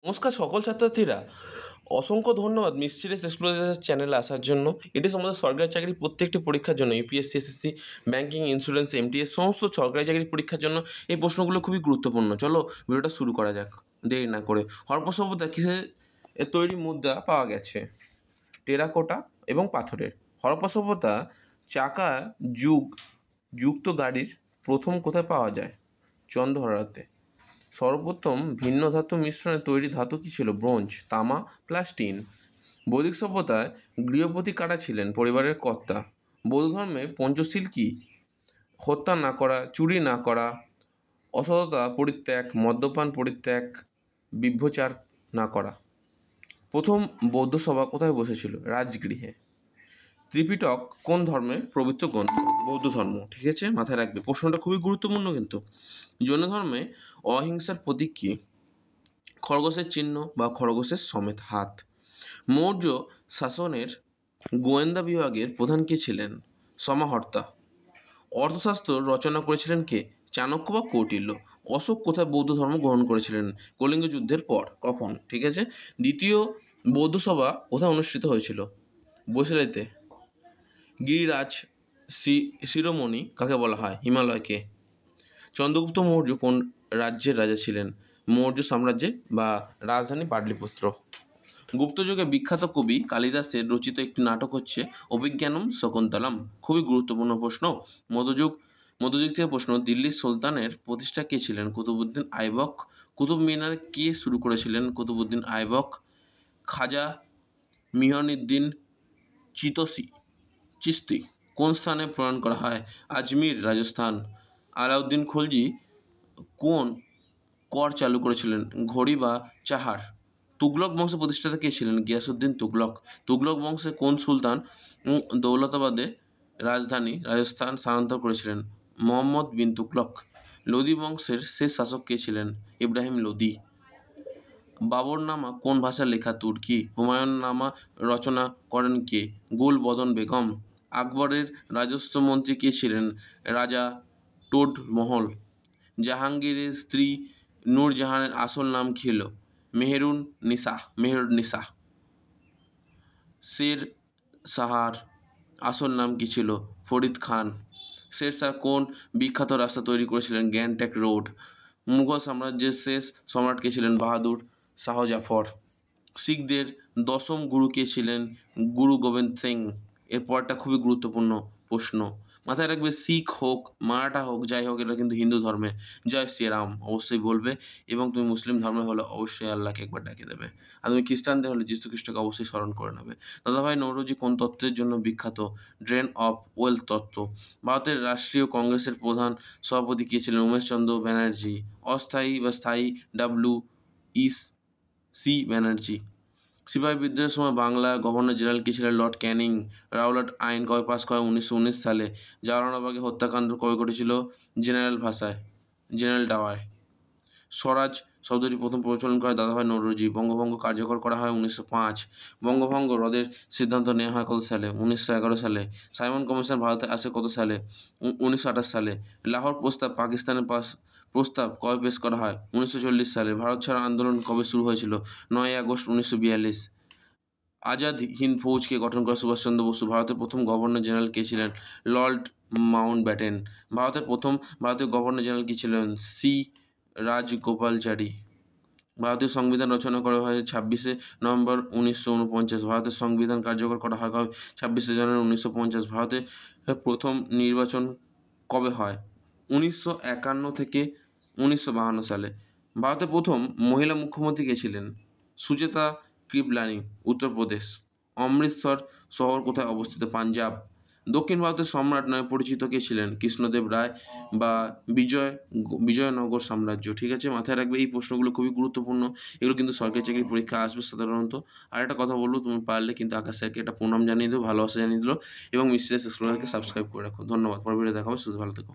নমস্কার সকল ছাত্রছাত্রীরা, অসংখ্য ধন্যবাদ মিস্টিরিয়াস এক্সপ্লোরার চ্যানেলে আসার জন্য। এটি সমস্ত সরকারি চাকরির প্রত্যেকটি পরীক্ষার জন্য UPSC, SSC, banking, insurance, MTS সমস্ত সরকারি চাকরির পরীক্ষার জন্য এই প্রশ্নগুলো খুবই গুরুত্বপূর্ণ। চলো ভিডিওটা শুরু করা যাক দেরি না করে। হরপ্পা সভ্যতা কিসের তৈরি মুদ্রা পাওয়া গেছে? টেরাকোটা এবং পাথরের। হরপ্পা সভ্যতা চাকা যুক্ত গাড়ির প্রথম কোথায় পাওয়া যায়? চন্দ্রহরাতে। সর্বপ্রথম ভিন্ন ধাতু মিশ্রণে তৈরি ধাতু কী ছিল? ব্রোঞ্জ, তামা প্লাস টিন। বৈদিক সভ্যতায় গৃহপতি কারা ছিলেন? পরিবারের কর্তা। বৌদ্ধ ধর্মে পঞ্চশীল কি? হত্যা না করা, চুরি না করা, অসততা পরিত্যাগ, মদ্যপান পরিত্যাগ, বিভ্রচার না করা। প্রথম বৌদ্ধ সভা কোথায় বসেছিল? রাজগৃহে। ত্রিপিটক কোন ধর্মের পবিত্র গ্রন্থ? বৌদ্ধ ধর্ম। ঠিক আছে, মাথায় রাখবে, প্রশ্নটা খুবই গুরুত্বপূর্ণ কিন্তু। জৈন ধর্মে অহিংসার প্রতীক কী? খরগোশের চিহ্ন বা খরগোশের সমেত হাত। মৌর্য শাসনের গোয়েন্দা বিভাগের প্রধান কে ছিলেন? সমাহর্তা। অর্থশাস্ত্র রচনা করেছিলেন কে? চাণক্য বা কৌটিল্য। অশোক কোথায় বৌদ্ধ ধর্ম গ্রহণ করেছিলেন? কলিঙ্গ যুদ্ধের পর। কখন? ঠিক আছে। দ্বিতীয় বৌদ্ধ সভা কোথায় অনুষ্ঠিত হয়েছিল? বৈশালীতে। গিরিরাজ শিরোমণি কাকে বলা হয়? হিমালয়কে। চন্দ্রগুপ্ত মৌর্য কোন রাজ্যের রাজা ছিলেন? মৌর্য সাম্রাজ্যে বা রাজধানী পাটলিপুত্র। গুপ্তযুগে বিখ্যাত কবি কালিদাসের রচিত একটি নাটক হচ্ছে অভিজ্ঞানম শকুন্তলম। খুবই গুরুত্বপূর্ণ প্রশ্ন। মধ্যযুগ থেকে প্রশ্ন। দিল্লির সুলতানের প্রতিষ্ঠা কে ছিলেন? কুতুবউদ্দিন আইবক। কুতুব মিনার কে শুরু করেছিলেন? কুতুবউদ্দিন আইবক। খাজা মিহিউদ্দিন চিশতি কোন স্থানে প্রণয়ন করা হয়? আজমির, রাজস্থান। আলাউদ্দিন খলজি কোন কর চালু করেছিলেন? ঘড়ি বা চাহার। তুগলক বংশের প্রতিষ্ঠাতা কে ছিলেন? গিয়াসউদ্দিন তুগলক। তুগলক বংশে কোন সুলতান দৌলতাবাদে রাজধানী রাজস্থান স্থানান্তর করেছিলেন? মোহাম্মদ বিন তুগলক। লোদি বংশের শেষ শাসক কে ছিলেন? ইব্রাহিম লোদি। বাবরনামা কোন ভাষায় লেখা? তুর্কি। হুমায়ুননামা রচনা করেন কে? গুল বদন বেগম। আকবরের রাজস্ব মন্ত্রী কে ছিলেন? রাজা টোডরমল। জাহাঙ্গীরের স্ত্রী নূরজাহানের আসল নাম কী ছিল? মেহেরুন্নিসা। শের শাহর আসল নাম কী ছিল? ফরিদ খান। শের শাহ কোন বিখ্যাত রাস্তা তৈরি করেছিলেন? Grand trunk road. মুঘল সাম্রাজ্যের শেষ সম্রাট কে ছিলেন? বাহাদুর শাহ জাফর। শিখদের দশম গুরু কে ছিলেন? গুরু গোবিন্দ সিং। এর পরটা খুবই গুরুত্বপূর্ণ প্রশ্ন, মাথায় রাখবে। শিখ হোক, মারাঠা হোক, যাই হোক, এটা কিন্তু হিন্দু ধর্মের। জয় শ্রীরাম অবশ্যই বলবে, এবং তুমি মুসলিম ধর্মের হলে অবশ্যই আল্লাহকে একবার ডাকে দেবে, আর তুমি খ্রিস্টানদের হলে যীশু খ্রিস্টকে অবশ্যই স্মরণ করে নেবে। দাদাভাই নৌরোজি কোন তত্ত্বের জন্য বিখ্যাত? ড্রেন অফ ওয়েলথ তত্ত্ব। ভারতের রাষ্ট্রীয় কংগ্রেসের প্রধান সভাপতি কে ছিলেন? উমেশচন্দ্র ব্যানার্জি। অস্থায়ী বা স্থায়ী? WEC ব্যানার্জি। সিপাহী বিদ্রোহের সময় বাংলা গভর্নর জেনারেল কে ছিলেন? লর্ড ক্যানিং। রাওলাট আইন কবে পাস করে? 1919 সালে। জালানবাগে হত্যাকাণ্ড কবে ঘটেছিল? General Dier. স্বরাজ শব্দটি প্রথম প্রচলন করে দাদাভাই নৌরোজি। বঙ্গভঙ্গ কার্যকর করা হয় 1905। বঙ্গভঙ্গ রদের সিদ্ধান্ত নেওয়া হয় কত সালে? 1911 সালে। সাইমন কমিশন ভারতে আসে কত সালে? 1928 সালে। লাহোর প্রস্তাব পাকিস্তানের প্রস্তাব কবে পেশ করা হয়? 1940 সালে। ভারত ছাড়ো আন্দোলন কবে শুরু হয়েছিল? 9 আগস্ট 1942। আজাদ হিন্দ ফৌজকে গঠন করে সুভাষচন্দ্র বসু। ভারতের প্রথম গভর্নর জেনারেল কে ছিলেন? Lord Mountbatten. ভারতের প্রথম ভারতীয় গভর্নর জেনারেল কে ছিলেন? সি রাজগোপালচারী। ভারতীয় সংবিধান রচনা করা হয় 26শে নভেম্বর 1949। ভারতের সংবিধান কার্যকর করা হয় কবে? 26শে জানুয়ারি 1950। ভারতে প্রথম নির্বাচন কবে হয়? 1951 থেকে 1952 সালে। ভারতের প্রথম মহিলা মুখ্যমন্ত্রী কে ছিলেন? সুচেতা কৃপলানি, উত্তরপ্রদেশ। অমৃতসর শহর কোথায় অবস্থিত? পাঞ্জাব। দক্ষিণ ভারতের সম্রাট নামে পরিচিত কে ছিলেন? কৃষ্ণদেব রায় বা বিজয়নগর সাম্রাজ্য। ঠিক আছে, মাথায় রাখবে, এই প্রশ্নগুলো খুবই গুরুত্বপূর্ণ। এগুলো কিন্তু সরকারি চাকরির পরীক্ষা আসবে সাধারণত। আর একটা কথা বলবো, তুমি পারলে কিন্তু আকাশ স্যারকে একটা প্রণাম জানিয়ে দিও, ভালোবাসা জানিয়ে দিল, এবং মিস্ট্রিয়াস এক্সপ্লোরারকে সাবস্ক্রাইব করে রাখো। ধন্যবাদ। পরে ভিডিও দেখা হবে, শুধু ভালো থেকো।